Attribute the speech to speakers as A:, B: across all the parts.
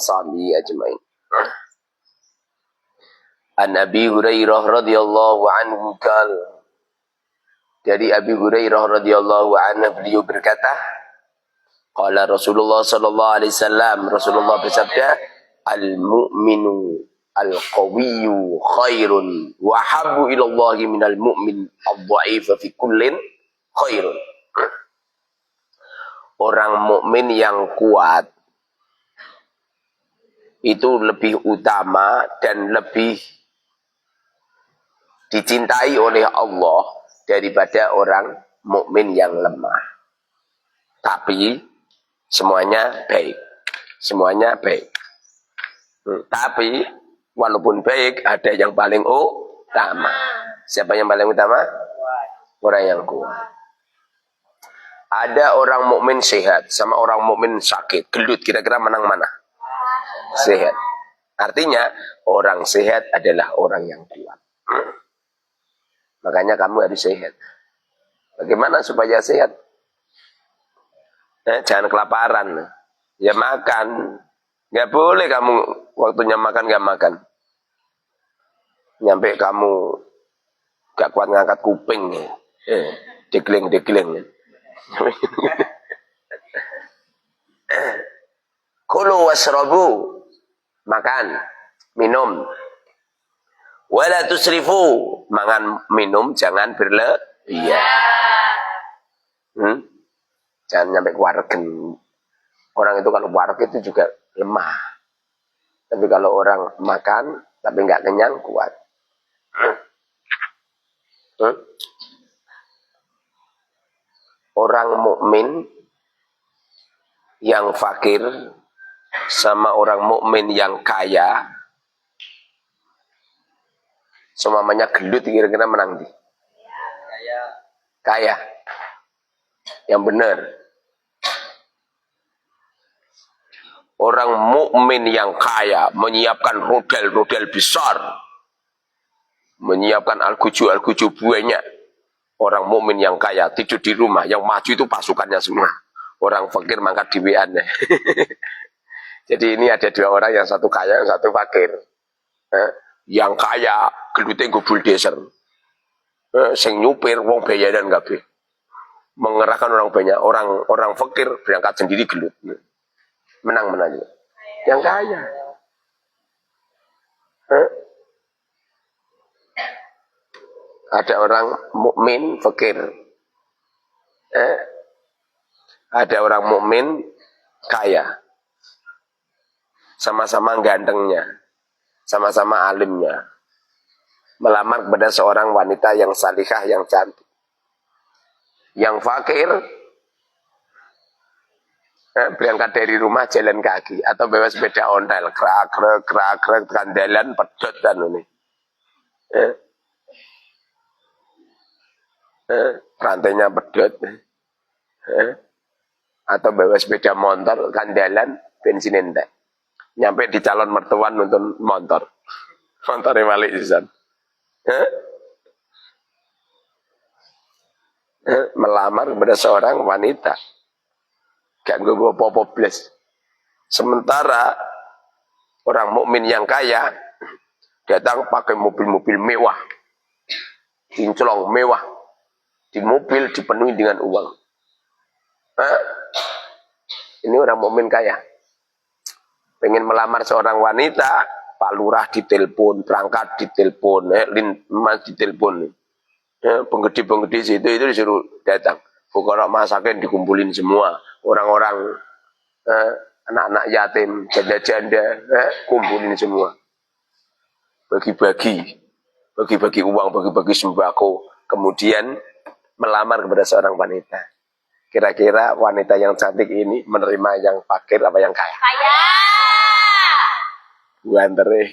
A: sahbihi ajma'in. An Abi Hurairah radhiyallahu anhu qala, dari Abi Hurairah radhiyallahu anhu beliau berkata, qala Rasulullah sallallahu alaihi wasallam, Rasulullah bersabda, al-mu'minu al-qawiyyu khairun wa habbu ila Allah minal mu'min ad-dha'ifa fi kullin khairun. Orang mukmin yang kuat itu lebih utama dan lebih dicintai oleh Allah daripada orang mukmin yang lemah. Tapi semuanya baik. Semuanya baik. Tapi walaupun baik, ada yang paling utama. Siapa yang paling utama? Orang yang kuat. Ada orang mukmin sehat sama orang mukmin sakit, gelut, kira-kira menang mana? Sehat. Artinya orang sehat adalah orang yang kuat. Makanya kamu harus sehat. Bagaimana supaya sehat? Jangan kelaparan. Ya makan. Nggak boleh kamu waktunya makan nggak makan. Nyampe kamu gak kuat ngangkat kuping. Degling. Kulu wasrabu, makan, minum. Wala tusrifu, makan minum jangan berlebihan. Jangan nyampe waregen. Orang itu kalau wareg itu juga lemah. Tapi kalau orang makan tapi nggak kenyang, kuat. Orang mukmin yang fakir sama orang mukmin yang kaya, semuanya gelut, kira-kira menang di? Kaya. Yang benar. Orang mukmin yang kaya menyiapkan rodel-rodel besar, menyiapkan algojo banyak. Orang mukmin yang kaya tidur di rumah, yang maju itu pasukannya semua. Orang fakir mangkat diwean. Jadi ini ada dua orang, yang satu kaya, yang satu fakir. Yang kaya gelute nggo bulldozer. Sing nyupir wong bayaran kabeh. Mengerahkan orang banyak, orang fakir berangkat sendiri gelut. Menang juga. Yang kaya. Ada orang mukmin fakir. Ada orang mukmin kaya. Sama-sama gantengnya. Sama-sama alimnya. Melamar kepada seorang wanita yang salihah, yang cantik. Yang fakir berangkat dari rumah jalan kaki atau bawa sepeda ontel, krak kandalan pedot dan ini. Rantainya pedot. Atau bawa sepeda motor kandalan bensin entek. Nyampe di calon mertua nonton motor. Motornya balik sisan. Melamar kepada seorang wanita. Gak gue apa-apa blas. Sementara orang mukmin yang kaya datang pakai mobil-mobil mewah, kinclong mewah, di mobil dipenuhi dengan uang. Ini orang mukmin kaya. Pengen melamar seorang wanita, Pak Lurah ditelepon, perangkat ditelepon, Mas ditelepon. Penggede-penggede situ itu disuruh datang. Bukan masakin dikumpulin semua. Orang-orang, anak-anak yatim, janda-janda, kumpulin semua. Bagi-bagi uang, bagi-bagi sembako. Kemudian melamar kepada seorang wanita. Kira-kira wanita yang cantik ini menerima yang fakir apa yang kaya? Kaya! Guantere.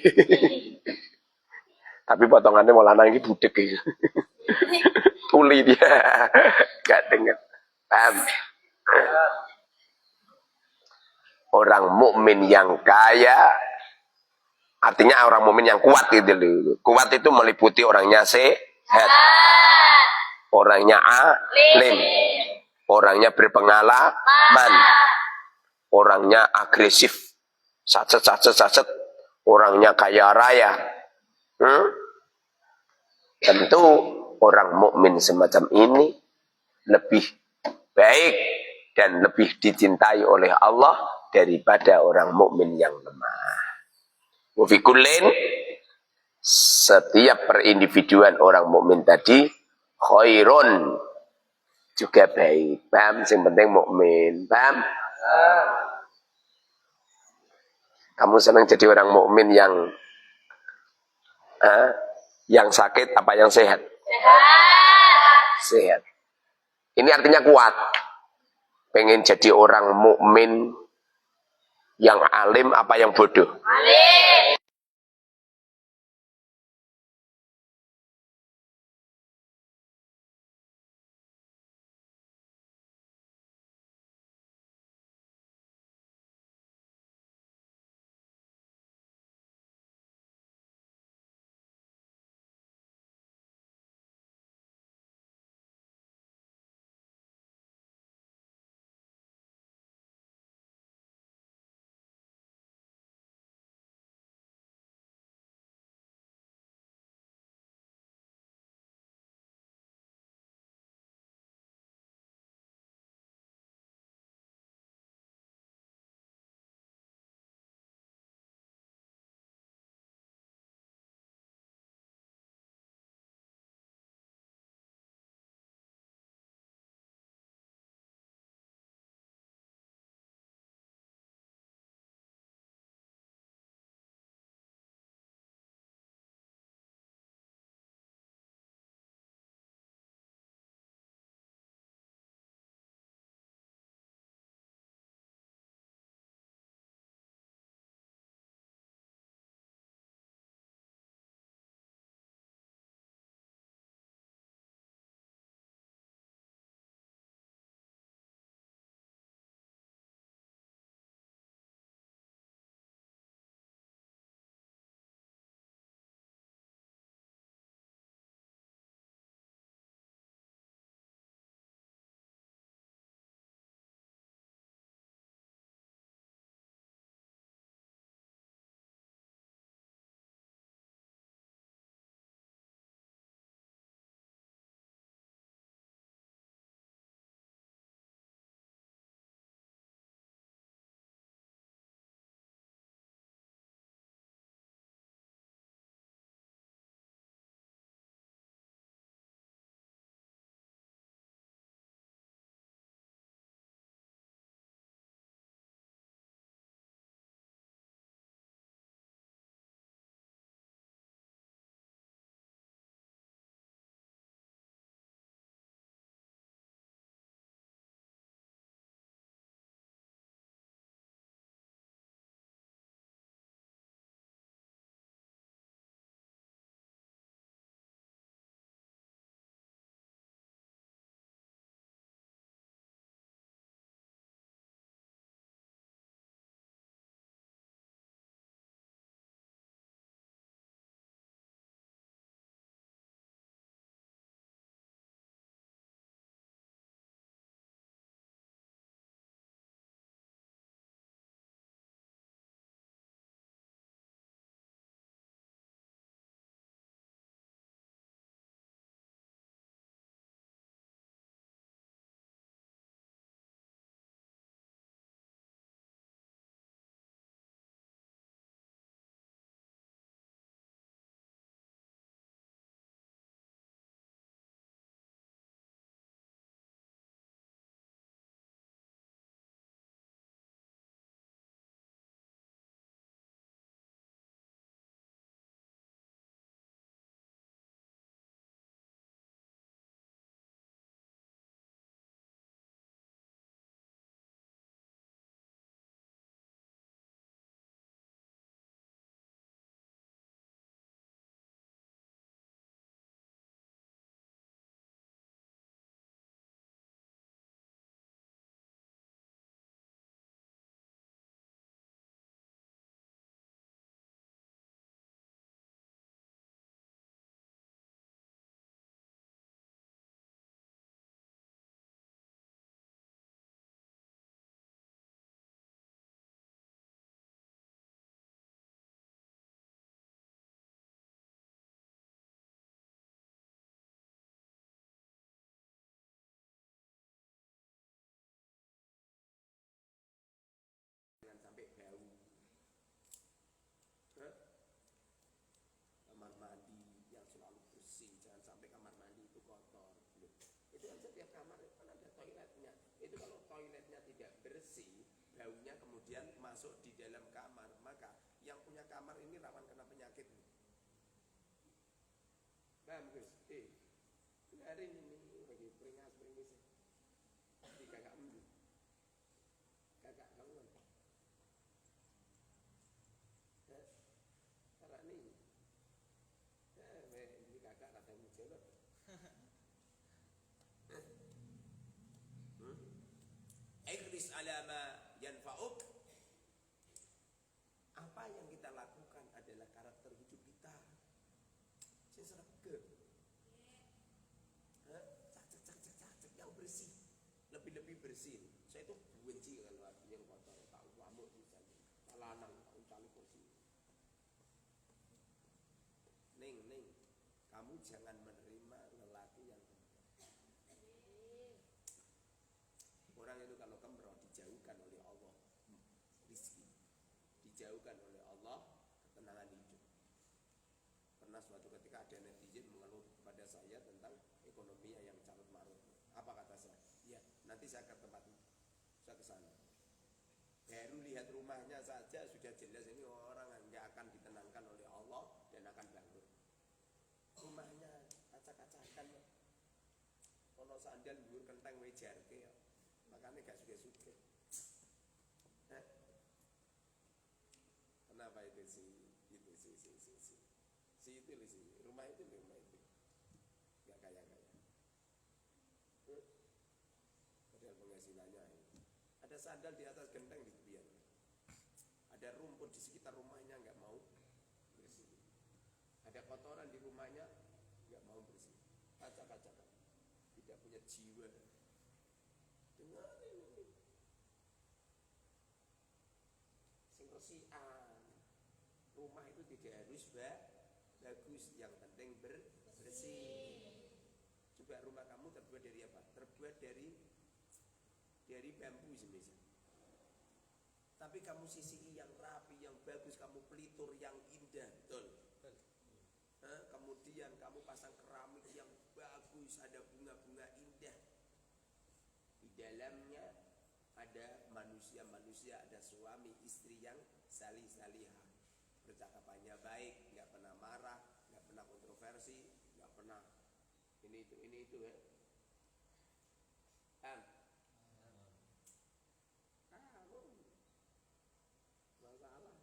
A: Tapi potongannya mau lanang ini budek gitu. Tuli dia. Gak dengar. Paham? Orang mukmin yang kaya, artinya orang mukmin yang kuat gitu loh. Kuat itu meliputi orangnya sehat, orangnya alim, orangnya berpengalaman, orangnya agresif, Sacet, orangnya kaya raya. Tentu orang mukmin semacam ini lebih baik dan lebih dicintai oleh Allah daripada orang mukmin yang lemah. Wa fi kullin, setiap perindividuan orang mukmin tadi khairun, juga baik. Paham? Yang penting mukmin. Paham? Kamu senang jadi orang mukmin yang sakit apa yang sehat? Sehat. Ini artinya kuat. Pengen jadi orang mukmin yang alim apa yang bodoh? Alim. kotor. Itu kan setiap kamar itu kan ada toiletnya. Itu kalau toiletnya tidak bersih, baunya kemudian masuk di dalam kamar, maka yang punya kamar ini rawan kena penyakit. Paham Gus? Hari ini bagi peringas di kakak embu, kakak kamu kan? Karena ini, ini kakak kata muncul. Ikhlis ala ma yanfa'uk. Apa yang kita lakukan adalah karakter hidup kita. Saya serap ke. Cak yang bersih, lebih bersih. Saya itu benci kalau yang kotor, tahu kamu misalnya, lanang, tahu cali kursi. Neng, kamu jangan menerima lelaki yang orang itu kalau kemroh dijauhkan oleh Allah rizki, dijauhkan oleh Allah ketenangan hidup. Pernah suatu ketika ada netizen mengeluh kepada saya tentang ekonominya yang carut marut. Apa kata saya? Ya, nanti saya ke tempat itu, saya ke sana. Baru lihat rumahnya saja sudah jelas ini orang nggak akan ditenangkan oleh Allah dan akan bangkrut. Rumahnya acak-acakan, ono sandal dhuwur kenteng wejarke ya. Makanya gak suka. Kenapa itu sih? Si itu rumah itu gak kaya. Padahal penghasilannya ini. Ada sandal di atas genteng di tepian. Ada rumput di sekitar rumahnya nggak mau bersih. Ada kotoran di rumahnya nggak mau bersih. Acak-acakan. Tidak punya jiwa. Dengar ini. Sing resian. Rumah itu tidak harus bagus, yang penting bersih. Coba rumah kamu terbuat dari apa? Terbuat dari bambu semisal. Tapi kamu sisih yang rapi, yang bagus, kamu pelitur yang indah, betul. Kemudian kamu pasang keramik yang bagus, ada bunga-bunga indah. Di dalamnya ada manusia-manusia, ada suami istri yang salih-salihah. Percakapannya baik, nggak pernah marah, nggak pernah kontroversi, nggak pernah ini itu ya. Masalah.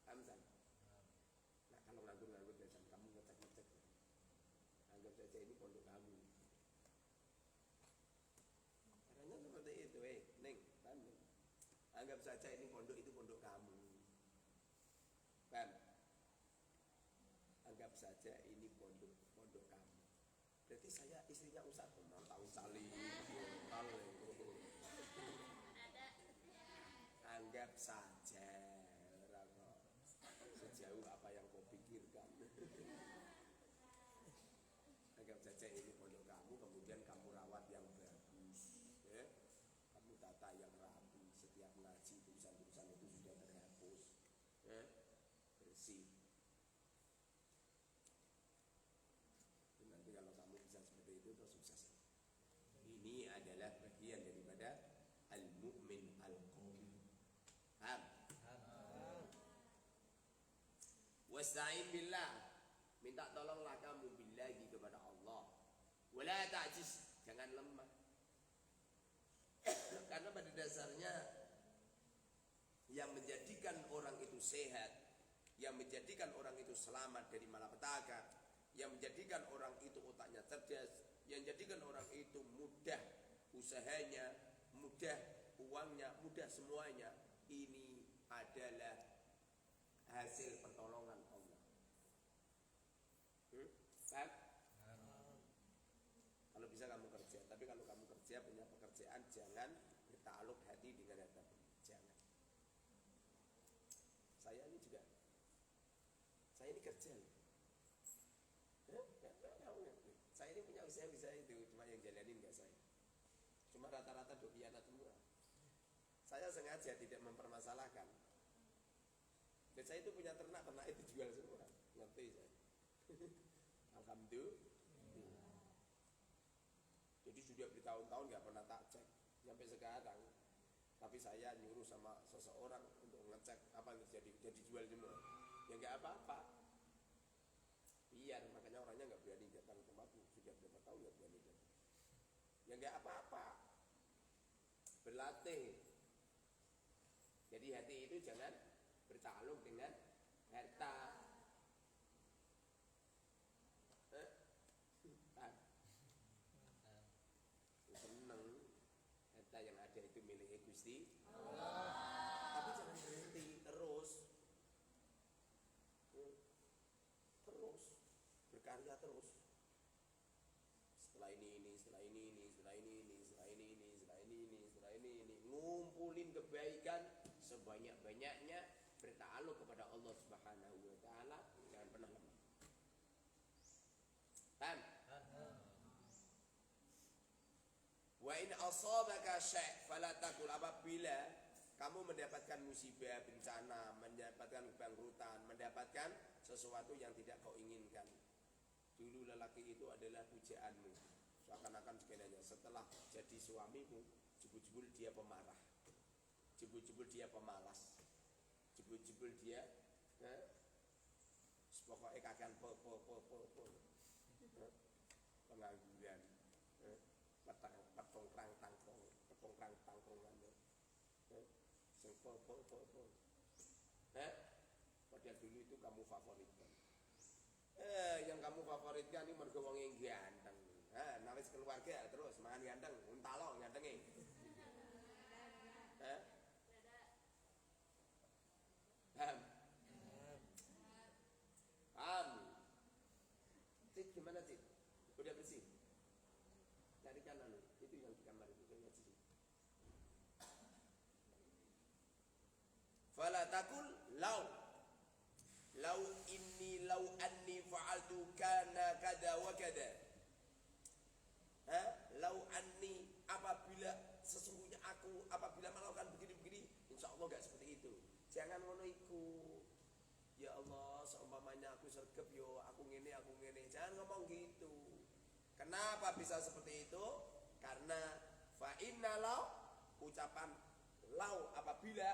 A: Hamzan. Nah kalau nganggur dan kamu ngecek, anggap saja ini pondok kamu. Caranya seperti itu, Neng, paham? Anggap saja ini pondok itu pondok kamu. Paham? Anggap saja ini pondok kamu. Berarti saya istrinya Ustaz, tahu saling, anggap saja, sejauh apa yang kau pikirkan. Anggap saja ini pondok kamu, kemudian kamu rawat yang bagus, ya? Kamu tata yang rapi, setiap ngaji tulisan-tulisan itu sudah terhapus, ya? Bersih. Nanti kalau kamu bisa seperti itu terus sukses. Ini adalah bagian daripada al-mu'min al-qawi. Paham? Wasta'in billah, minta tolonglah kamu billahi kepada Allah. Wala ta'jiz, jangan lemah. Karena pada dasarnya yang menjadikan orang itu sehat, yang menjadikan orang itu selamat dari malapetaka, yang menjadikan orang itu otaknya cerdas, yang menjadikan orang itu mudah usahanya, mudah uangnya, mudah semuanya, ini adalah hasil pertolongan Allah. Paham? Kalau bisa kamu kerja, tapi kalau kamu kerja punya pekerjaan, jangan bertakluk hati dengan harta benda. Jangan. Saya ini juga, saya ini kerja. Saya ini punya usaha itu, cuma yang jalanin nggak saya. Cuma rata-rata dobiana semua. Saya sengaja tidak mempermasalahkan. Dan saya itu punya ternak itu jual semua. Ngerti saya. Alhamdulillah. sudah bertahun-tahun nggak pernah tak cek sampai sekarang. Tapi saya nyuruh sama seseorang untuk ngecek apa yang terjadi, jadi jual semua. Ya nggak apa-apa. Biar makanya orangnya nggak berani datang ke tempatku, sudah berapa tahun nggak berani datang. Ya nggak apa-apa. Berlatih. Jadi hati itu jangan bertakluk dengan harta. Seneng harta yang ada itu milik Gusti Allah. Tapi jangan berhenti terus berkarya terus. Setelah ini ngumpulin kebaikan sebanyak-banyaknya, bertakluk kepada Allah Subhanahu wa taala, jangan pernah lemah. Paham? Wa in asabaka syai' fala taqul, apabila kamu mendapatkan musibah, bencana, mendapatkan kebangkrutan, mendapatkan sesuatu yang tidak kau inginkan. Dulu lelaki itu adalah pujaanmu, seakan-akan sebenarnya setelah jadi suamimu, jebul-jebul dia pemarah, jebul-jebul dia pemalas, jebul-jebul dia pokoknya kakan pengangguran, petongkrang tangkrongan, sing padahal dulu itu kamu favoritkan. Yang kamu favoritkan ini mergo wong ganteng. Nawis keluarga terus mangan ganteng, untalo gantenge. Paham? Cik gimana Cik? Udah bersih? Cari kanan itu yang di kamar itu kayaknya sih. Fala takul lau anni fa'altu kana kada wa kada. Lau anni, apabila sesungguhnya aku apabila melakukan begini-begini, insya Allah gak seperti itu. Jangan ngono iku. Ya Allah, seumpamanya aku sergap yo, aku ngene. Jangan ngomong gitu. Kenapa bisa seperti itu? Karena fa inna lau, ucapan lau apabila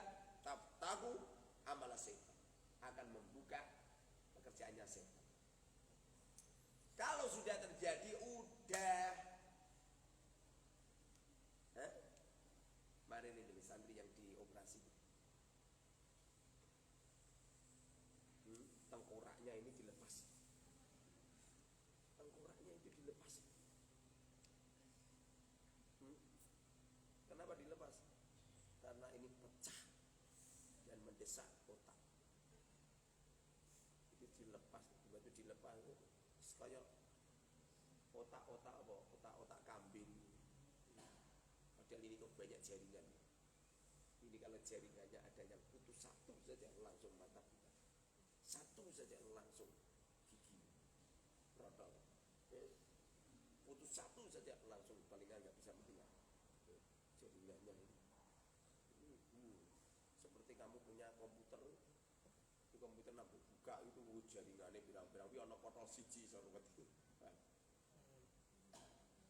A: taku amala setan akan membuka pekerjaannya setan. Kalau sudah terjadi udah. Kemarin ini santri yang dioperasi. Tengkoraknya ini dilepas. Tengkoraknya itu dilepas. Kenapa dilepas? Karena ini pecah dan mendesak otak. Itu dilepas, itu dilepas. Kayak otak kambing. Padahal ini kok banyak jaringan. Ini kalau jaringannya ada yang putus satu saja langsung mata kita. Satu saja langsung gigi rodol. Putus satu saja langsung palingan nggak bisa mendengar. Jaringannya ini. Seperti kamu punya komputer, di komputer nak buka itu jaringannya bilang-bilang ono kotor siji sarwet.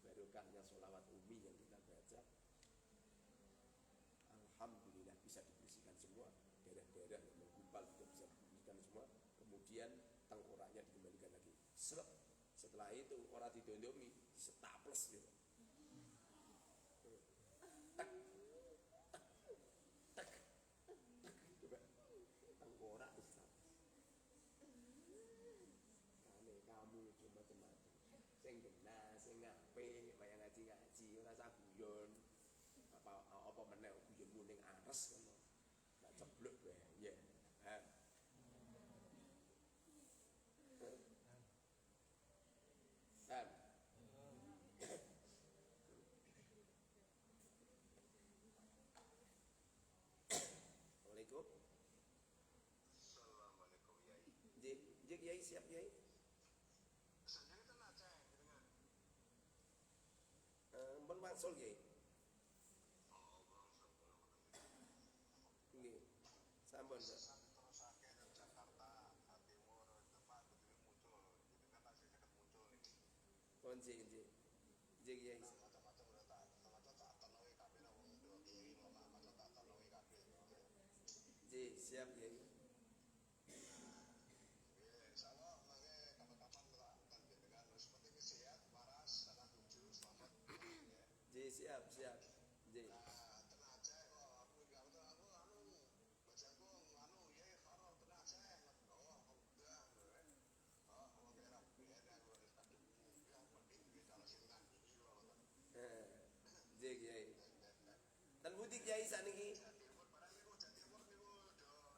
A: Barokahnya sholawat umi yang kita baca, alhamdulillah bisa dibersihkan semua, daerah-daerah yang menggumpal juga bisa dibersihkan semua. Kemudian tengkoraknya dikembalikan lagi. Setelah itu orang didondomi setaples gitu. Coba tengkorak setaples. Kamu cuma macam-macam. Sing benar, sing ngape, bayang ngaji, ora usah guyon. Apa meneh guyon muning ares ngono. Enggak ceblok wae, ya. Assalamualaikum.
B: Assalamualaikum Yai.
A: Jik Yai siap Yai.
B: Saya kita naca dengan.
A: Mbon Wangsul Yai.
B: Oh, bangsa.
A: Nggih. Sampun.
B: Terus akhir Jakarta, Timur, tempat itu muncul. Jadi kan masih dekat muncul ini.
A: Jik Yai.
B: Macam-macam
C: siap Kiai.
B: Insyaallah mangke kapan-kapan kan dengan seperti sehat, waras, anak cucu, selamat ya.
C: Siap.
B: Nah, tenang aja kok aku enggak tahu aku bacaku ya karo tenang aja. Oh, udah. Oh, mau kira ya dan harus ada yang penting kita laksanakan iki lho.
C: Kiai. Dan budi Kiai saniki.
B: Timur barang niku Timur niku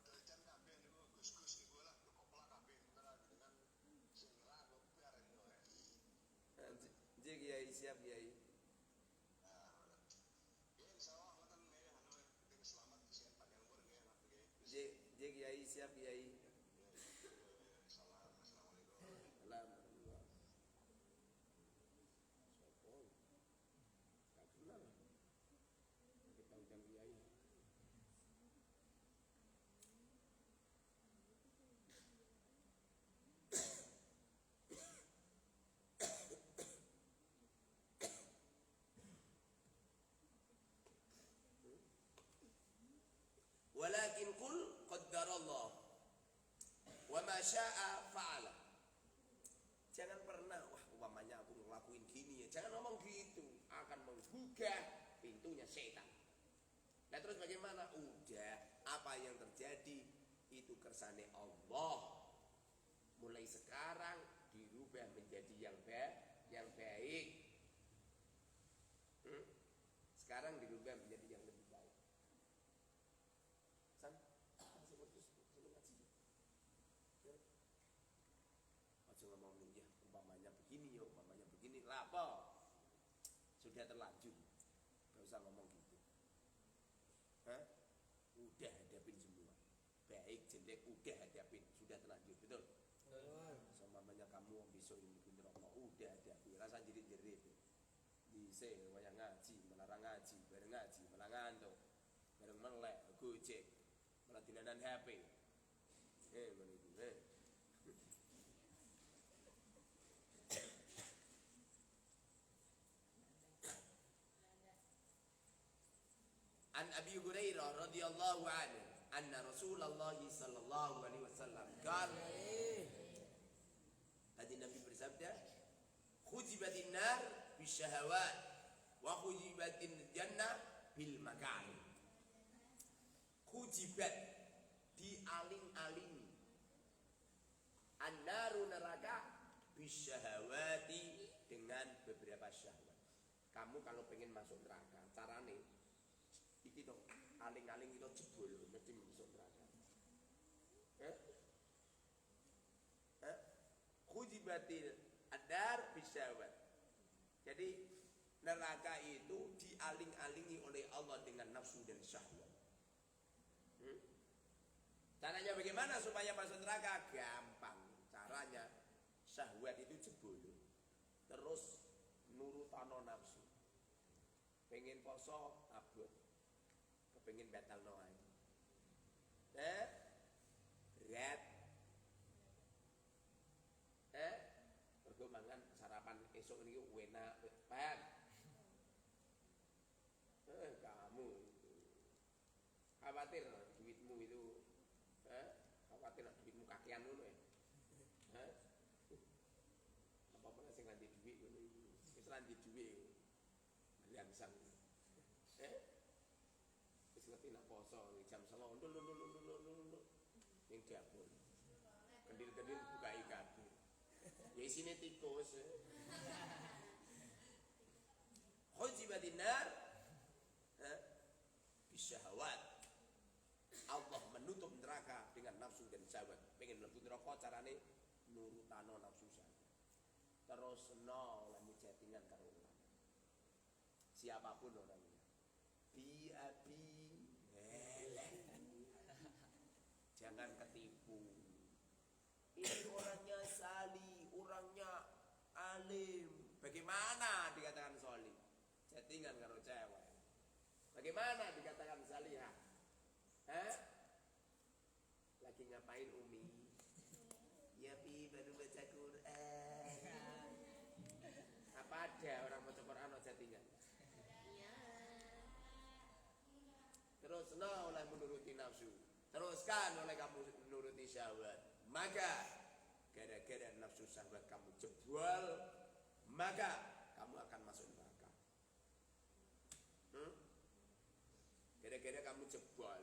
B: do ikan kabeh niku gus-gus niku lah kopla kabeh dengan sing ra kok biar niku.
C: Kiai siap Kiai.
B: Insyaallah ngoten ya anu selamat sehat panjang umur nggih Mas nggih.
C: Kiai siap Kiai.
B: Assalamualaikum.
C: Alhamdulillah. Sopo? Gak kenal. Kita undang Kiai. Walakin qul qaddarallah wa ma syaa fa'ala. Jangan pernah umpamanya aku ngelakuin gini ya. Jangan ngomong gitu, akan menggugah pintunya setan. Nah terus bagaimana? Udah, apa yang terjadi itu kersane Allah. Mulai sekarang dirubah menjadi yang baik. Sekarang dirubah menjadi yang lebih baik. Masih putus, ngaji. Masih ngomong ya, umpamanya begini lah apa? Sudah terlanjur, gak usah ngomong gitu. Udah hadapin semua, baik jelek udah hadapin, sudah terlanjur, betul? Umpamanya kamu besok ini pinter rokok, udah hadapi, rasa jerit-jerit. Bisa wayang ngaji, melarang ngaji, bareng ngaji, malah ngantuk, bareng melek, gojek. Malah dilanan HP. Mana itu? An Abi Hurairah radhiyallahu anhu anna Rasulullah sallallahu alaihi wasallam qala Tadi Nabi bersabda khujibatin nar bisyahawat wa khujibatin jannah bil makarih. Hujibat dialing-alingi annaru neraka bisyahawati dengan beberapa syahwat. Kamu kalau pengen masuk neraka carane iki dong aling-aling kita jebol mesti masuk neraka. Hujibatil adar bisyahwat. Jadi neraka itu dialing-alingi oleh Allah dengan nafsu dan syahwat. Caranya bagaimana supaya masuk neraka? Gampang. Caranya syahwat itu jebol. Terus nurutano nafsu. Pengen poso abot. Kepengin batalno ae. Berat. Mergo mangan sarapan esuk niki enak, Pak. Kamu khawatir duitmu itu khawatir duitmu kakean ngono ya. Apa-apa sing nganti duit ngono iki. Wis lanjut duit. Langsung. Wis ngerti nak poso jam 9 ndul ning dapur. Kendil-kendil buka kabeh. Ya isine tikus. Hujibatin nar bisyahawat. Allah menutup neraka dengan nafsu dan syahwat. Pengen mlebu neraka carane nurutano nafsu syahwat. Terus lan chattingan karo orang. Siapapun orangnya. Jangan ketipu. Ini orangnya salih, orangnya alim. Bagaimana dikatakan salih? Chattingan karo cewek. Bagaimana dikatakan salihah? Lagi ngapain Umi? Ya Pi baru baca Quran. Apa ada orang baca Quran atau chattingan? Iya. Terus oleh menuruti nafsu. teruskan oleh kamu menuruti syahwat, maka gara-gara nafsu syahwat kamu jebol, maka kamu akan masuk neraka. Gara-gara kamu jebol.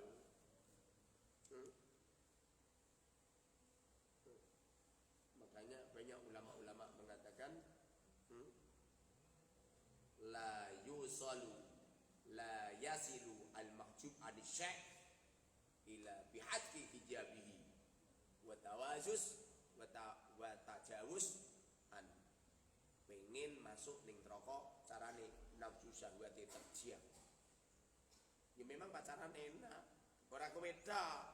C: Makanya banyak ulama-ulama mengatakan la yasilu al-mahjub adi-syai' ila bihadki hijabihi wa tawazus wa tajawuz an. Pengen masuk ning neraka carane nafsu syahwate terjiang. Ya memang pacaran enak, ora keweda.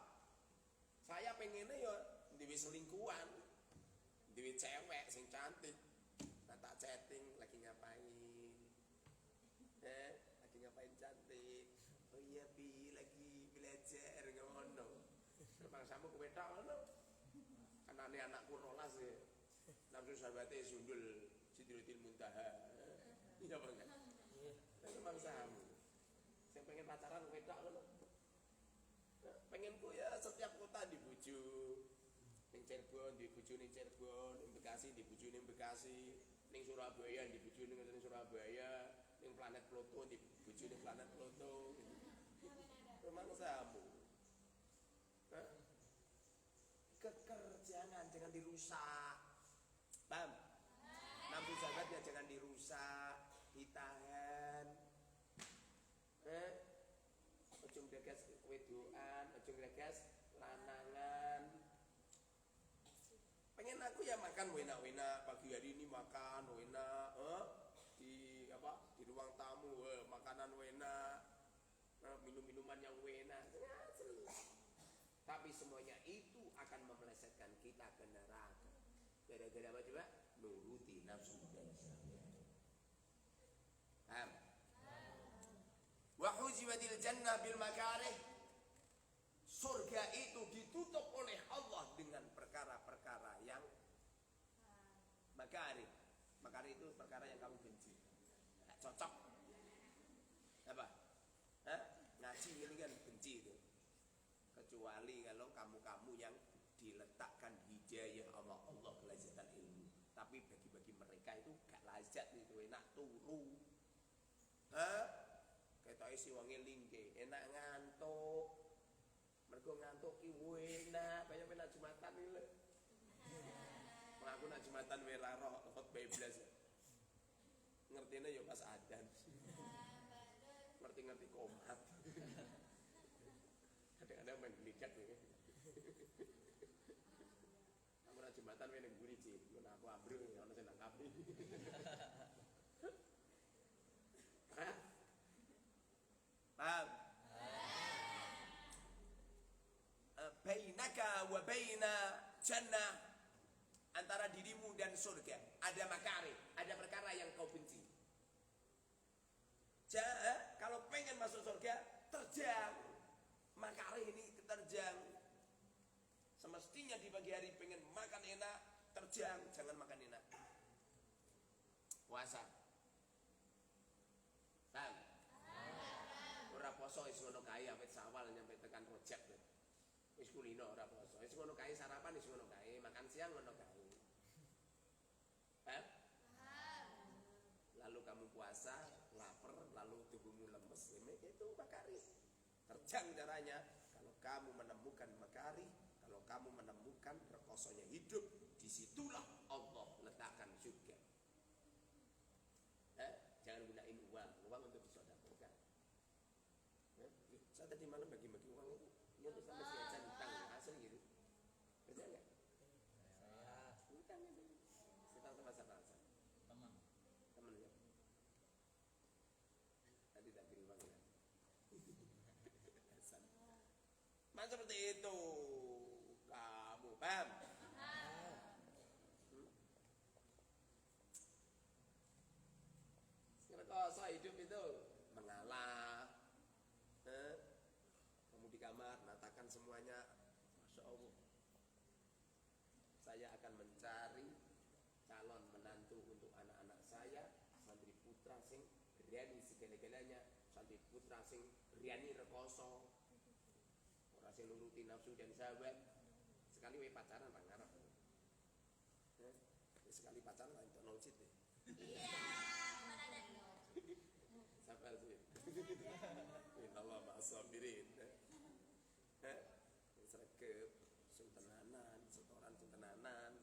C: Saya pengennya ya duwe selingkuhan, duwe cewek sing cantik. Nah, tak chatting lagi ngapain? Lagi ngapain cantik? Oh iya Bi, lagi belajar ngono. Memang sama keweda ngono. Anane anakku 12 ya. Nafsu syahwate sundul Sidratil Muntaha. Iya apa enggak? Memang sama. Saya pengen pacaran wedok ngono. Pengenku ya setiap kota dibuju. Ning Cirebon dibuju ning Cirebon, ning Bekasi dibuju ning Bekasi, ning Surabaya dibuju ning Surabaya, ning planet Pluto dibuju ning planet Pluto. Memang sama. Kekerjaan jangan dirusak. Paham? Nafsu syahwatnya jangan dirusak, ditahan. Ojo nggagas wedoan, ojo nggagas lanangan. Pengen aku ya makan wena-wena, pagi hari ini makan wena, di ruang tamu makanan wena, minum-minuman yang wena. Tapi semuanya itu akan memelesetkan kita ke neraka. Gara-gara apa coba? Nuruti nafsu dan syahwat. Paham? Wa hujibatil jannah bil makarih. Surga itu ditutup oleh Allah dengan perkara-perkara yang makarih. Makarih itu perkara yang kamu benci. Nggak cocok. Apa? Ngaji ini kan benci itu. Kecuali kalau kamu-kamu yang diletakkan hidayah sama Allah kelazatan ilmu. Tapi bagi-bagi mereka itu gak lazat itu, enak turu. Ketoke si wonge lingke, enak ngantuk. Mergo ngantuk ki enak, kaya penak Jumatan iki lho. Aku nak Jumatan wae ra roh khotbah blas. Ngertine ya pas adzan. Ngerti-ngerti komat. Kadang-kadang main likat nih. Aku nak Jumatan wae ning mburi Ci, ngono aku ambruk ono sing nang kabeh. Paham? Bainaka wa baina jannah, antara dirimu dan surga ada makari, ada perkara yang kau benci. Kalau pengen masuk surga, terjang makari ini, terjang. Semestinya di pagi hari pengen makan enak, terjang, jangan makan enak. Puasa. Paham? Ora poso wis ngono kae awit sawal nyampe tekan Rojab. Wis kulino ora poso. Wis ngono kae sarapan wis ngono kae, makan siang ngono kae. Paham? Lalu kamu puasa, lapar, lalu tubuhmu lemes, itu makari. Terjang caranya. Kalau kamu menemukan makari, kalau kamu menemukan rekosonya hidup, disitulah Allah letakkan surga. Jangan gunain uang untuk disedekahkan. Saya tadi malam bagi-bagi uang itu, ya terus sampai si Acan hutang asli gitu. Betul nggak? Saya hutang itu. Hutang sama siapa? Teman ya. Tadi tak beri uang ya. Macam seperti itu. Kamu paham? Rekoso hidup itu mengalah. Kamu di kamar natakan semuanya, Masya Allah, saya akan mencari calon menantu untuk anak-anak saya, santri putra sing berani segala-galanya, santri putra sing berani rekoso, orang sing nuruti nafsu dan syahwat. Sekali we pacaran ra ngarep. Sekali pacaran ra entuk nojit deh. Iya, mana ada. Sabar sih. Insyaallah ma'asabirin. Sregep sing tenanan, setoran sing tenanan.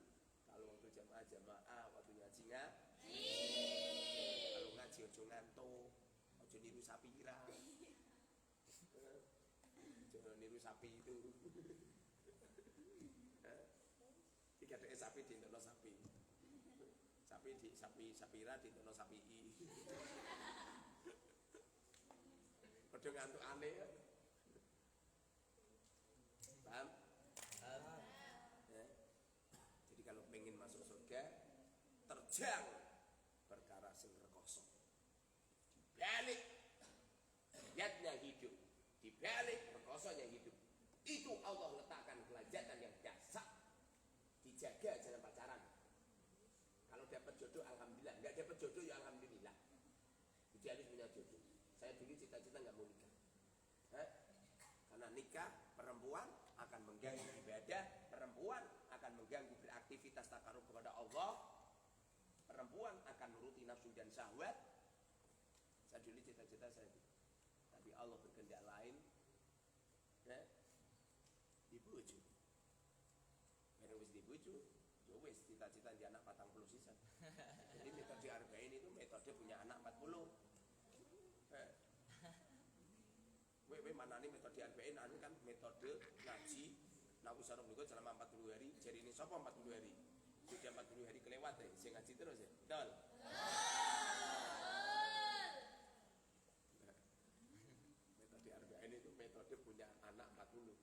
C: Kalau waktu jamaah waktu ngaji kalau ngaji ojo ngantuk, ojo niru sapi ira. Jangan niru sapi itu. Tiga dek sapi di intono sapi. Sapi ira di intono sapi i. Ojo ngantuk aneh. Paham? Ya. Jadi kalau pengen masuk surga, terjang perkara sing rekoso. Dibalik niatnya hidup, dibalik rekosonya hidup. Itu Allah letakkan kelezatan yang dasar. Dijaga jangan pacaran. Kalau dapat jodoh alhamdulillah, enggak dapat jodoh ya alhamdulillah. Jadi harus punya jodoh. Saya dulu cita-cita enggak mau nikah. Karena nikah perempuan akan mengganggu ibadah, perempuan akan mengganggu beraktivitas takarub kepada Allah, perempuan akan nuruti nafsu dan syahwat. Saya dulu cita-cita saya itu. Tapi Allah berkehendak lain. Dibujuk. Mereka wis dibujuk. Ya wis cita-cita di anak 40 sisa. Jadi metode arba'in itu metode punya anak 40. Mana nih metode arba'in anu kan metode ngaji naku sarung niku selama 40 hari. Jadi ini sapa 40 hari? Sudah 40 hari kelewat ya, saya ngaji terus ya. Betul. Metode arba'in itu metode punya anak 40.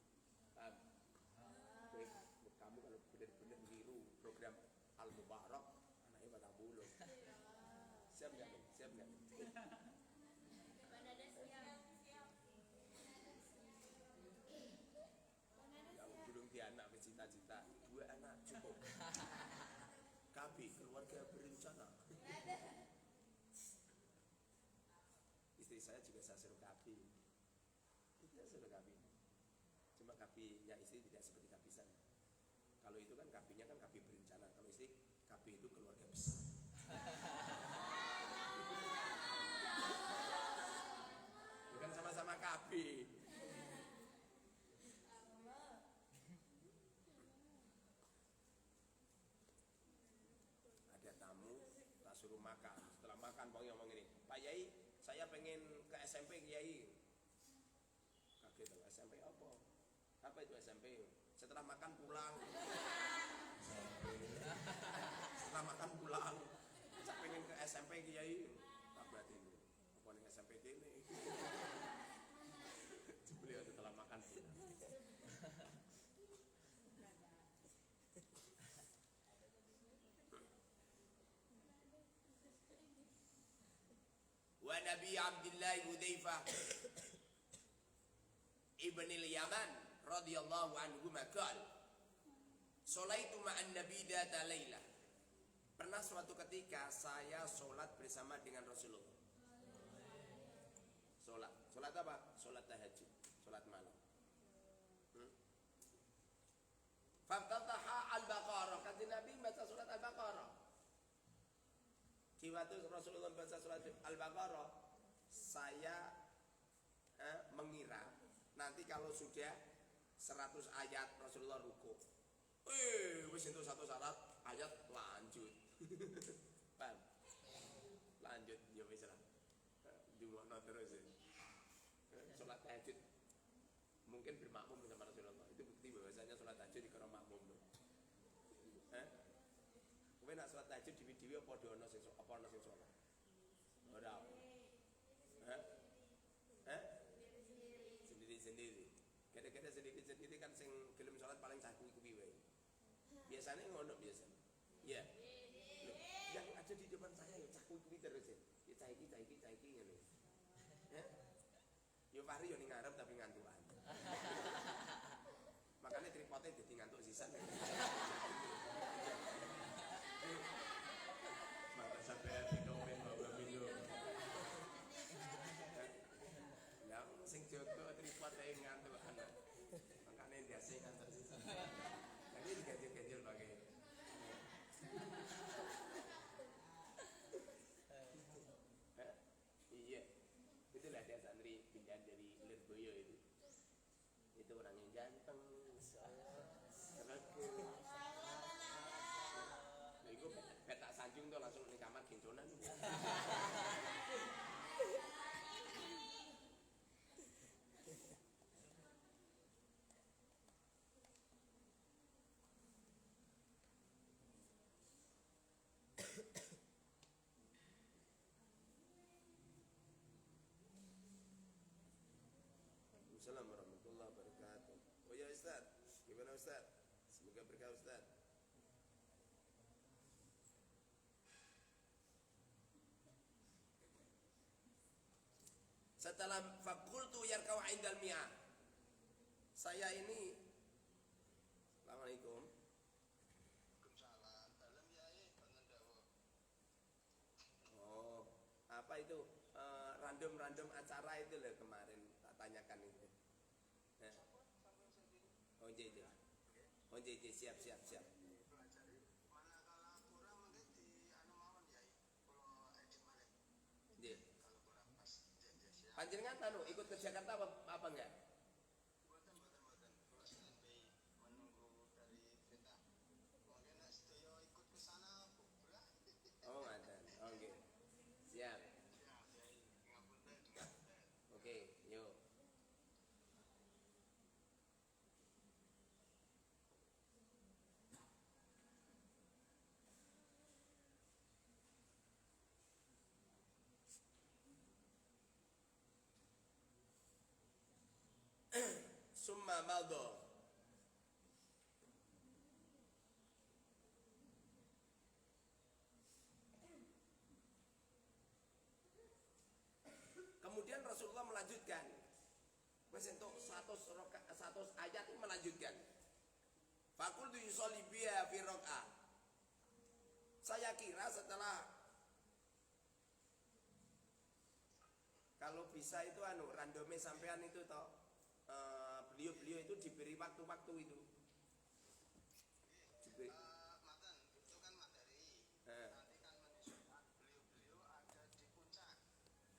C: Kamu kalau benar-benar niru program Al-Mubarak anaknya 40. Siap enggak nih? Siap enggak? Yang belum di anak bercita-cita 2 anak cukup. KB keluarga berencana. Istri saya juga saya suruh KB. Kita suruh KB. Cuma KB-nya istri tidak seperti KB saya. Kalau itu kan KB-nya kan KB berencana. Kalau istri KB itu keluarga besar. Bukan sama-sama KB. Ada tamu, tak suruh makan. Setelah makan bang ngomong ini, Pak Yai, saya pengen ke SMP Yai. Kaget dong, SMP apa? Apa itu SMP? Setelah makan pulang. Setelah makan pulang, saya pengen ke SMP Yai. Tak berarti ini. Apa nih SMP gini? Beliau setelah makan pulang. Wa Nabi Abdullah Hudzaifah ibn al-Yaman radhiyallahu anhu maqal Sholaitu ma'an Nabi data laila. Pernah suatu ketika saya sholat bersama dengan Rasulullah. Sholat apa? Sholat tahajud, sholat malam. Faftataha al-Baqarah. Kata Nabi baca surat al-Baqarah. Di waktu Rasulullah baca surat al-Baqarah, saya mengira nanti kalau sudah 100 ayat Rasulullah ruku. Wis itu satu syarat ayat lanjut. Paham? Lanjut ya wis lah. Dungono terus. Salat tahajud mungkin bermakmum sama Rasulullah. Itu bukti bahwasanya salat tahajud dikira makmum lho. Kowe nak salat tahajud dewi-dewi apa ana sing salat? Ora. Sendiri-sendiri. Kadang-kadang sendiri-sendiri kan sing gelem salat paling cah kuwi wae. Biasanya ngono biasanya. Ya. Yang ada di depan saya ya cah kuwi terus ya. Ya cah iki ngene. Yo Fahri yo ning ngarep tapi ngantukan. Makanya tripodnya jadi ngantuk sisan. Maka sampai di komen bawa minum. Yang sing jogo tripodnya ngantukan. Ustaz. Semoga berkah Ustaz. Setelah fakultu yarkau indal mi'ah. Saya ini, Assalamualaikum.
B: Waalaikumsalam. Dalam yai pengendawa.
C: Oh, apa itu? Random acara itu loh kemarin tak tanyakan itu. Eh. Oh JJ. Oh JJ siap.
B: Pelajari manakala kurang mungkin di anu mawon yai. Kalau edit malih.
C: Nggih.
B: Kalau kurang pas JJ siap.
C: Panjenengan ikut ke Jakarta apa enggak?
B: Buatan. Kalau standby menunggu dari perintah. Mungkin sedaya ikut ke sana bubrah.
C: Oh ngaten. Oke. Siap.
B: Siap yai. Ngapunten.
C: Oke, yuk. Summa madha. Kemudian Rasulullah melanjutkan. Wes entuk 100 ayat ini melanjutkan. Fakultu yusolli biha fi raq'ah. Saya kira setelah kalau bisa itu randome sampean itu toh beliau itu diberi waktu-waktu itu. Diberi.
B: Maten, itu kan materi. Nanti kan menyesuaikan beliau ada di puncak.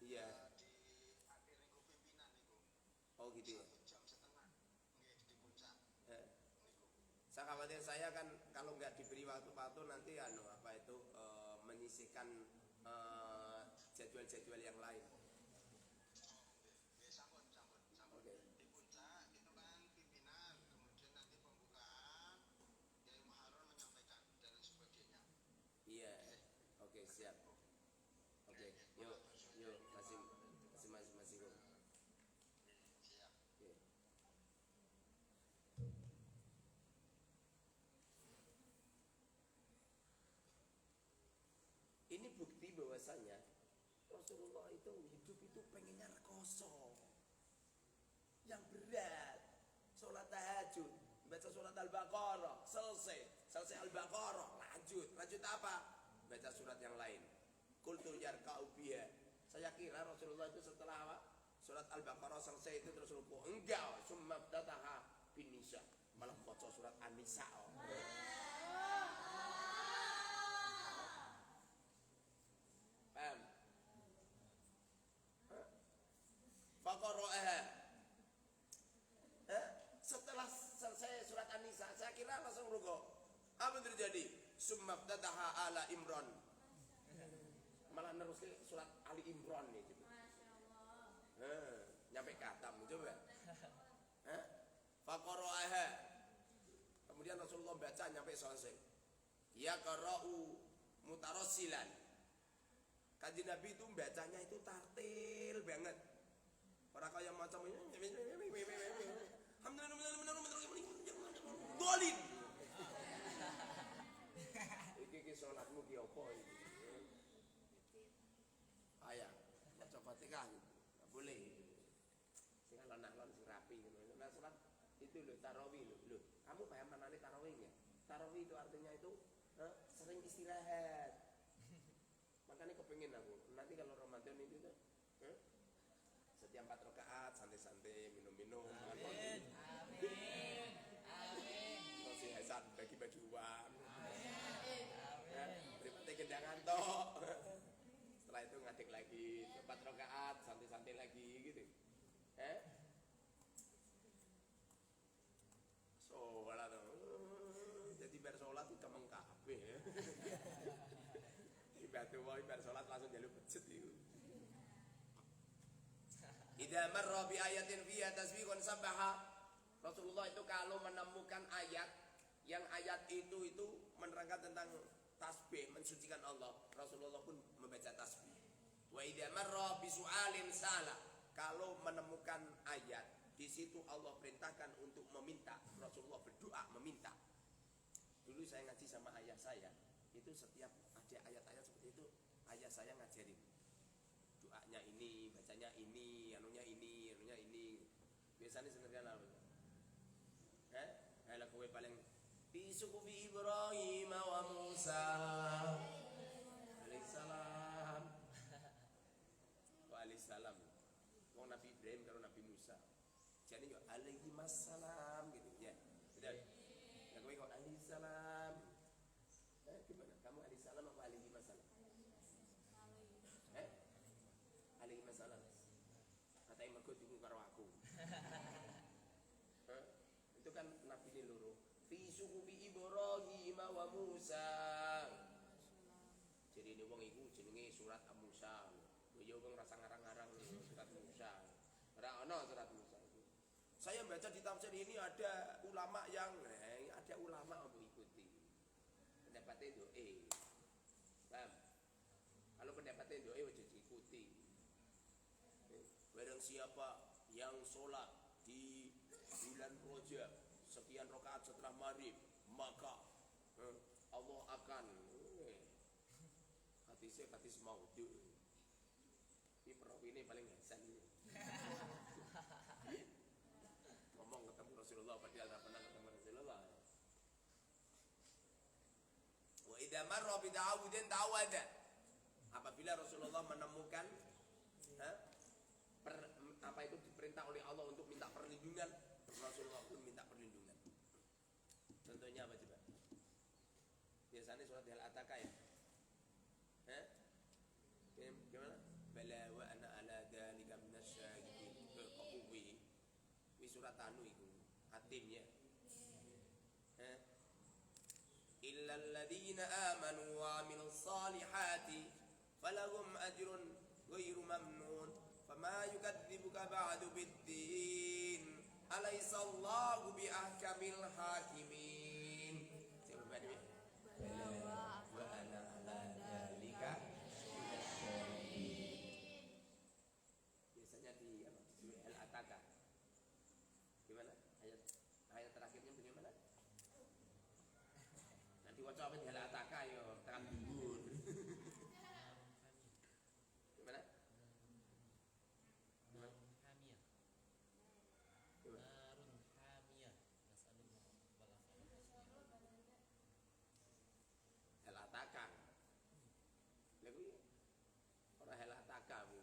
C: Iya.
B: Di akhir minggu pimpinan niku.
C: Oh gitu ya.
B: 1,5 jam nggih di puncak niku.
C: Saya khawatir saya kan kalau nggak diberi waktu-waktu nanti menyisihkan jadwal-jadwal yang lain.
B: Nggih sampun.
C: Oke.
B: Di puncak itu kan pimpinan, kemudian nanti pembukaan Yai Muharrar menyampaikan dan sebagainya.
C: Iya. Oke, siap. Oke, yuk masih.
B: Siap.
C: Oke. Ini bukti bahwasanya Rasulullah itu hidup itu pengennya rekoso, yang berat, sholat tahajud, baca surat Al-Baqarah, selesai Al-Baqarah, lanjut apa? Baca surat yang lain. Qultu yarka'u biha. Saya kira Rasulullah itu setelah apa? Surat Al-Baqarah selesai itu terus ruku. Enggak, summa ftataha bin nisa. Malah baca surat An-Nisa. Paham? Faqara'aha. Setelah selesai surat An-Nisa, saya kira langsung ruku. Apa yang terjadi? Summa ftataha ala Imran. Malah nerusin surat Ali Imran nih gitu. Nyampe katam coba. Faqara'aha. Kemudian Rasulullah baca nyampe selesai. Ya qara'u mutarassilan. Kanjeng Nabi itu bacanya itu tartil banget. Orang kaya macam ini. Dolin. Iki salatmu ki apa iki? Ayah, baca Fatihah enggak boleh. Sing alon-alon sing rapi ngono. Nah, salat itu loh tarawih loh. Kamu paham maknanya tarawih enggak? Tarawih itu artinya itu sering istirahat. Makanya kepengin aku nanti kalau Ramadan itu tuh setiap 4 rakaat santai-santai minum-minum. Amin. Masih hasan bagi-bagi uang. Amin. Ya, berarti kendangan toh. Setelah itu ngadik lagi 4 rakaat santai-santai lagi gitu. Sholat jadi bar sholat itu mengkabe. Ibadah sholat langsung jalur becet itu. Idza marra bi ayatin fiha tasbihun sabbaha. Rasulullah itu kalau menemukan ayat yang ayat itu menerangkan tentang tasbih, mensucikan Allah, Rasulullah pun membaca tasbih. Wa idza marra bi su'alin salah. Kalau menemukan ayat di situ Allah perintahkan untuk meminta. Rasulullah berdoa meminta. Dulu saya ngaji sama ayah saya, itu setiap ada ayat-ayat seperti itu, ayah saya ngajarin. Doanya ini, bacanya ini, anunya ini. Biasanya sederhana apa? Alah kowe paling fi suhufi Ibrahim wa Musa alaihissalam. Waalaikumsalam. Wong Nabi Ibrahim karo Nabi Musa. Jadi yo alaihissalam gitu ya. Betul. Nah, kowe kok alaihissalam. Gimana? Kamu alaihissalam apa alaihissalam? Alaihissalam. Katanya mergo diku karo aku. Itu kan Nabi ini loro. Fi suhufi Ibrahim wa Musa. Jadi ini wong iku jenenge surat Musa. Yo wong rasa ngarang-ngarang surat Musa. Ora ana surat Musa. Saya baca di tafsir ini ada ulama yang mengikuti pendapatnya doa. Paham? Kalau pendapatnya doa wajib diikuti. Barang siapa yang sholat di bulan Rajab sekian rakaat setelah maghrib, maka Allah akan hadis maudhu. Ini perawi ini paling hasan ini. Ngomong ketemu Rasulullah padahal tidak pernah ketemu Rasulullah. Wa idza marra bi ta'awudin ta'awada. Apabila Rasulullah menemukan apa itu diperintah oleh Allah untuk minta perlindungan, Rasulullah pun minta perlindungan. Contohnya apa coba? Biasanya surat Al-Ataka ya. Gimana? Bala wa ana ala dzalika minasyahidin. Kuwi surat anu iku atimnya. Illal ladzina amanu wa 'amilus solihati falahum ajrun ghairu mamnun fama yukadzibuka ba'du biddin alaysa Allahu bi ahkamil hakimin. Coba ini. Bala wa ana ala dzalika biasanya di Al-Ataka. Gimana? Ayat terakhirnya bagaimana? Nanti waca apa di Al-Ataka yo tekan dhuwur. Gimana?
D: Hamiyah. Narun hamiyah. Nas'alullah balagha.
C: Al-Ataka. Lagu orang Al-Ataka bu.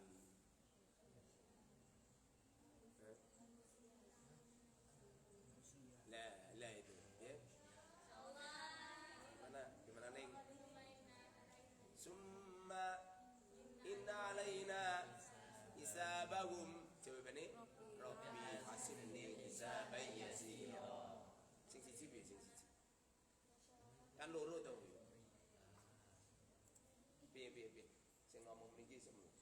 C: Lah itu ya. Gimana neng? Summa inna alaina hisabahum. Coba nih. Rabbi hasibni hisaban yasira. Sing siji. Kan loro to. Piye. Sing ngomong niki semua.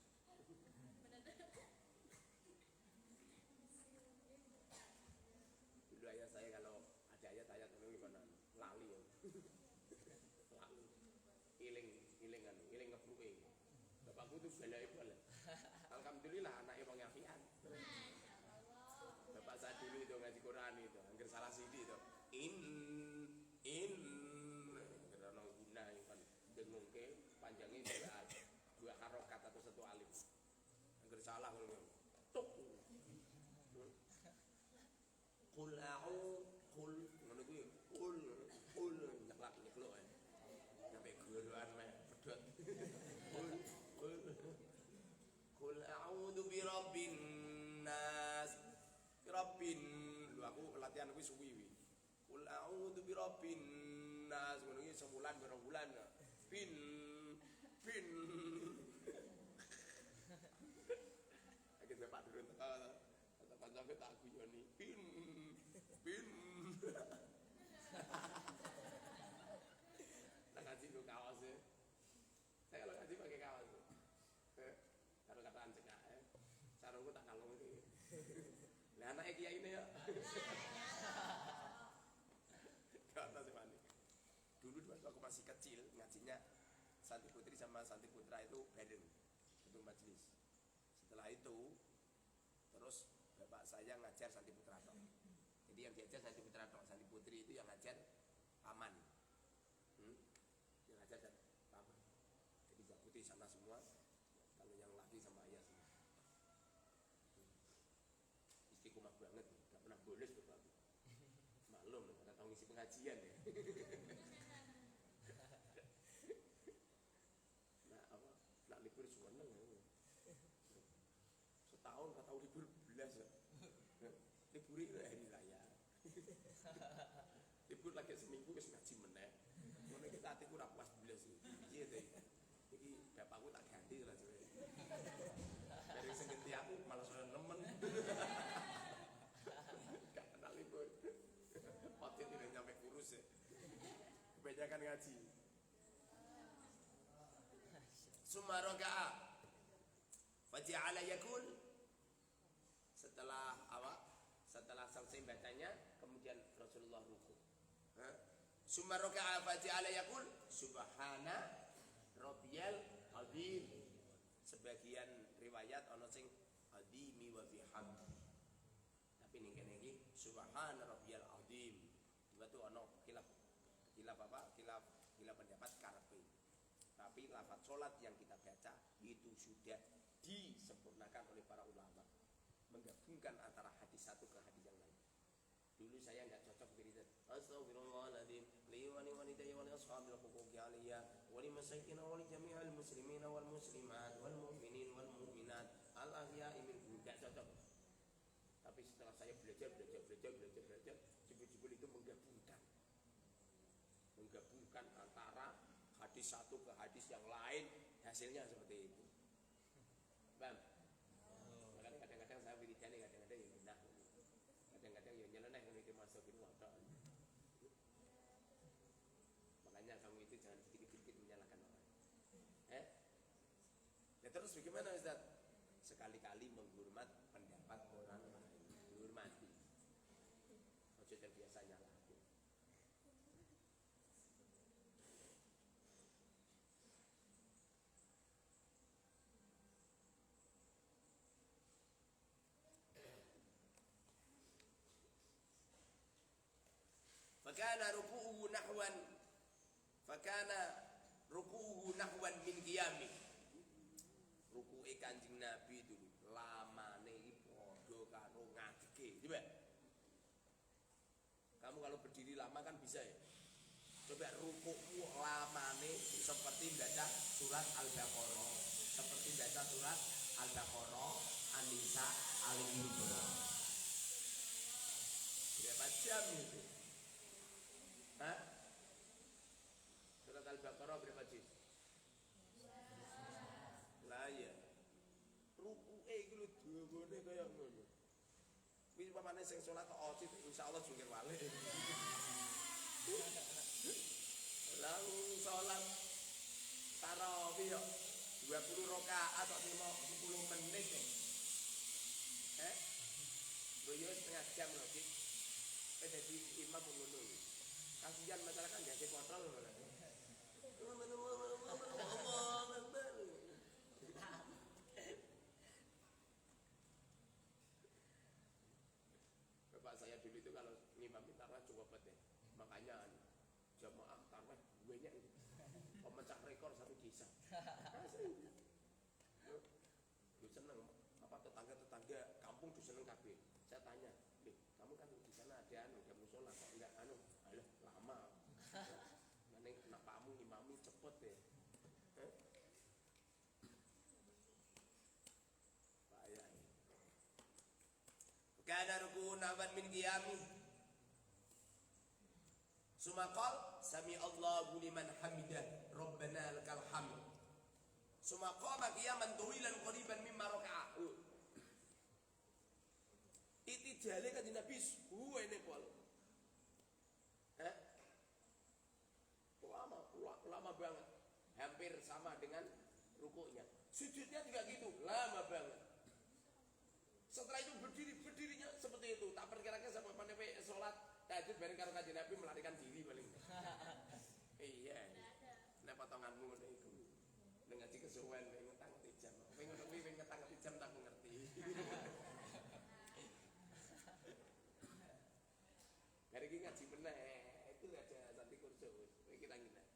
C: Dulu ayah saya kalau ada ayat-ayat itu gimana? Lali ya. Lali. Iling ngepruke. Bapakku tuh balai bola. Alhamdulillah anaknya wong apian. Bapak saya dulu itu ngaji Quran itu, hampir salah sidi itu. Karena guna itu kan dengung ke panjangnya dua harokat atau satu alif. Hampir salah kalau tuk. Qul ngono kuwi qul nyeklak ae. Sampai guruan meh pedhot. Qul a'udzu bi rabbin nas. Lu aku latihan kuwi suwi wi. Qul a'udzu bi rabbin nas ngono iki sebulan berapa bulan. Bin. Akhirnya Pak turun panjangnya tak guyoni pin tak ngaji lu kawas ya. Saya kalau ngaji pakai kawas kalau kataan cekak sarungku tak kalung ini lah anaknya kiai ini ya kata si Mani dulu waktu aku masih kecil ngajinya Santri Putri sama Santri Putra itu bareng satu majelis. Setelah itu terus bapak saya ngajar Santi Putra tok. Jadi yang diajar Santi Putra tok, Santi Putri itu yang ngajar paman. Yang ngajar paman. Jadi Mbak Putri sana semua, kalau yang laki sama ayah semua. Istiqomah banget, gak pernah bolos tuh Pak. Malum, nggak tahu ngisi pengajian ya. Nah apa? Nak libur seneng ya. Setahun nggak tahu libur belas ya. Libur itu hari raya. Libur lagi seminggu wis ngaji meneh. Ngono kita atiku ora puas belas iki. Piye to iki? Iki bapakku tak ganti lah coba. Dari sing ganti aku malah sono nemen. Gak kenal libur. Otot tidak nyampe kurus ya. Kebanyakan ngaji. Summa raka'a faja'ala yakul. Setelah apa? Setelah selesai bacanya, kemudian Rasulullah ruku. Summa raka'a faja'ala yakul subhana rabbiyal azim. Sebagian riwayat ana sing azimi wa bihamdi. Tapi ning kene iki subhana rabbiyal azim. Dua tuh ana khilaf pendapat karepe. Tapi lafaz salat yang kita baca itu sudah disempurnakan oleh para ulama, menggabungkan antara hadis satu ke hadis yang lain. Dulu saya nggak cocok begitu. Astaghfirullahaladzim li wa li walidayya wa li ashabil huquqi alayya wa li masakin wa li jami'il muslimin wal muslimat wal mu'minin wal mu'minat al ahya'i minhum, nggak cocok. Tapi setelah saya belajar jebul-jebul itu menggabungkan antara hadis satu ke hadis yang lain, hasilnya seperti itu. Bang, makanya kadang-kadang saya wiridane, kadang-kadang ya genah, kadang-kadang ya nyeleneh mikir masuk itu wadah. Makanya kamu itu jangan sedikit-sedikit menyalahkan orang. Ya terus bagaimana Ustaz? Sekali-kali menghormat pendapat orang lain, dihormati. Ojo terbiasa nyalah. Fakana ruku'uhu nahwan min qiyami. Ruku'e Kanjeng Nabi itu lamane iki padha karo ngadege. Coba. Kamu kalau berdiri lama kan bisa ya. Coba ruku'mu lamane seperti baca surat Al-Baqarah, seperti baca surat Al-Baqarah, An-Nisa, Al-Imran. Berapa jam itu? Surat Al-Baqarah berapa juz? Lah ya. Ruku'e iki lho dawane kaya ngono. Wis pamane sing salat tok osit insyaallah jungkir walik. Lalu salat tarawih yo 20 rakaat atau 10 menit. Lho yo setengah jam lho iki. Jadi imam ngono. Kasihan masyarakat jadi kontrol loh. Bapak saya dulu itu kalau ngimamin tarawih cukup deh. Makanya jamaah tarawih banyak itu. Pemecah rekor satu desa. Lu seneng apa tetangga kampung tuh seneng kabeh. Saya tanya, kamu kan di sana ada musola kok enggak alah lama. Nanti kenapa kamu imami cepet deh. Bahaya ini. Kana ruku'un nahwan min qiyami. Sumaqal sami Allahu liman hamidah Rabbana lakal hamd. Sumaqama qiyaman tuwilan qariban mimma raka'a. Iti jale kanjeng Nabi suwene pol. Lama banget. Hampir sama dengan rukuknya. Sujudnya juga gitu, lama banget. Setelah itu berdirinya seperti itu. Tak perkirakan sampai pandai sholat tahajud bareng karo kanjeng Nabi melarikan diri paling. Iya. Nek potonganmu ngene iku. Nek ngaji kesuwen pengen ngetang jam. Pengen ngetang jam tak ngerti. lagi ngaji meneh. Itu aja Santi kursus. Kita ngina.